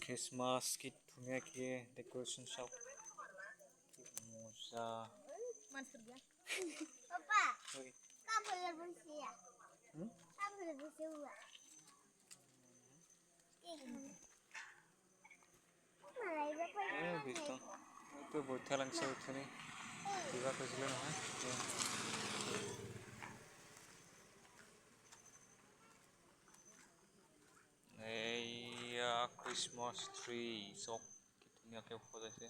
Christmas কি ধুনীয়াকে decoration সব মজা Papa, Oi. kamu lebih siap. Kamu lebih siap. Malay ba Bishnu এইটো বৈঠা লাগিছে উঠনি কিবা কৈছিলে নহয় এইয়া ক্ৰিছমাছ ট্ৰি চব কি ধুনীয়াকৈ সজাইছে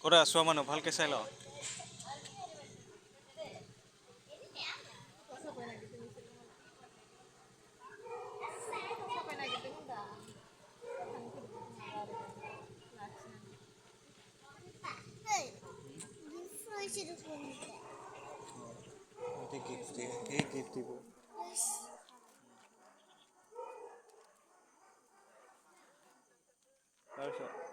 ক'ত আছো মানুহ ভালকে চাই ল gift দিব তাৰপিছত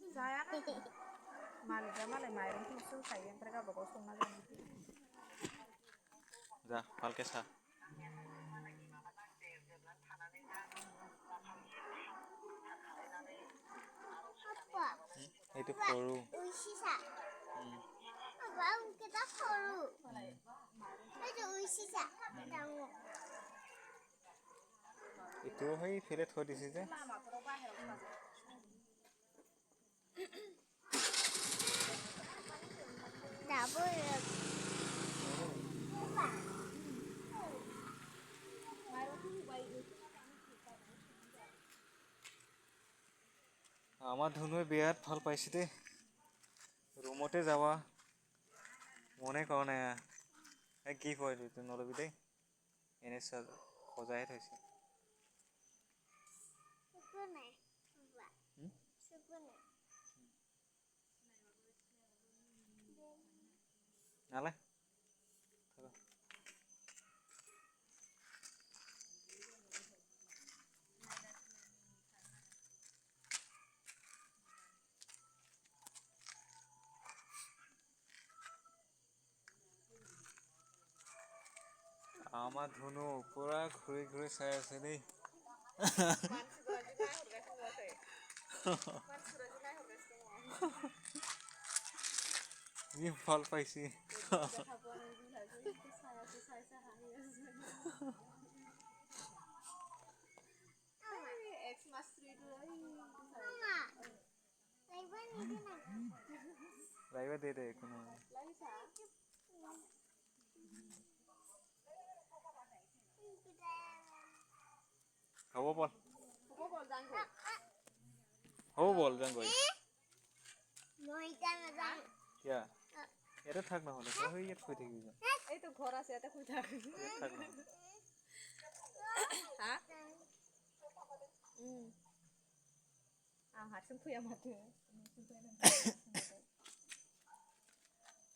Saya malah malah main tisu saya mereka bawa sungai lagi. যা ভালকে চা Apa? এইটো সৰু Uisisa. Apa? Kita koru. Itu uisisa. Kamu. এইটো হৈ ফেলে থৈ দিছে যে Double. আমাৰ ধনুৱে বিৰাট ভাল পাইছে দেই ৰুমতে যাবা মনে কৰা নাই কি কয় এইটো নলবি দেই এনে সজাই থৈছে Sukune. Sukune. নালে আমাৰ ধনু পুৰা ঘূৰি ঘূৰি চাই আছে দেই ই ভাল পাইছে লাইবা দে দে কোনো হ'ব বল হ'ব বল যাং গৈ Moi jangan jangan. কিয়া এটা থাক নহ'লে তই হৈ ইয়াত শুই থাকিবি যা এই তো ঘর আছে এটা কই থাক থাক নহ'লে হ্যাঁ হাসুন ফুয়া মাতে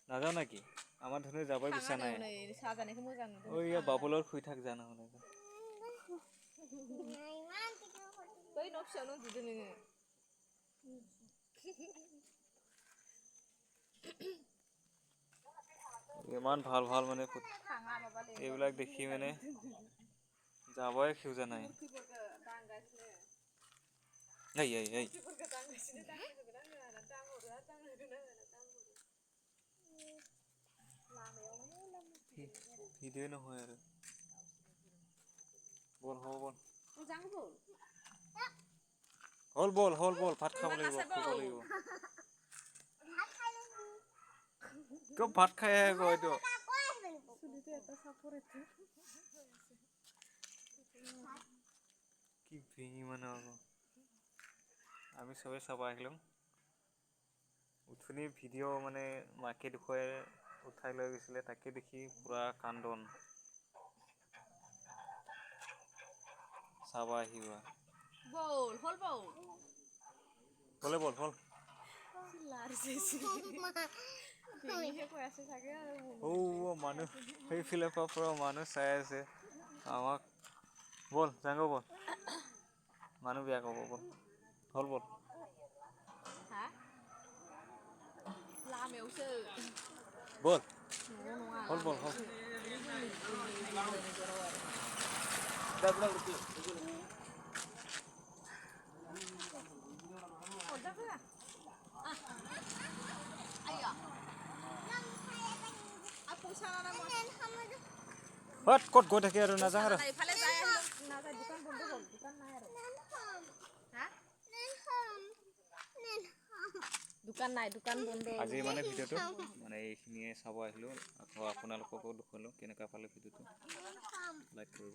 নাযাওঁ নেকি আমাৰ ধনু যাবই বিচৰা নাই সাজানাयखौ मोजां नुदों ঐ ইয়া বাবুলৰ শুই থাক যা নহ'লে बै न' फिसायावनो उन्दुदो नोङो ইমান ভাল ভাল মানে এইবিলাক দেখি মানে যাবই খোজা নাই এই এই এই ভিডিঅ' নহয় আৰু বল হ'ব বল হ'ল বল ভাত খাব লাগিব শুব লাগিব কিয় ভাত খাই আহে গৈ এইটো কি ভিঙি মানে আকৌ আমি চবে চাব আহিলোঁ উঠনি ভিডিঅ' মানে মাকে দেখুৱাই উঠাই লৈ গৈছিলে তাকে দেখি পুৰা কান্দন চাব আহিবা বল হল বল বলে বল বল বেনিহে কৈ আছে চাগে আৰু মানুহ সেইফালে পৰা মানুহ চাই আছে আমাক বল জাঙ্গো বল মানুহ বেয়া ক'ব বল হল বল হা লাमायावसो বল न'आव नङा हल बल हल হট কত গৈ থাকে আৰু নাযাওঁ আৰু ইফালে যায় নাযায় দোকান বন্ধ হ'ল দোকান নাই আৰু হা দোকান নাই দোকান বন্ধ আজি মানে ভিডিঅ'টো মানে এইখিনিয়ে চাব আহিলোঁ আকৌ আপোনালোককো দেখুৱালোঁ কেনেকুৱা পালে ভিডিঅ'টো লাইক কৰিব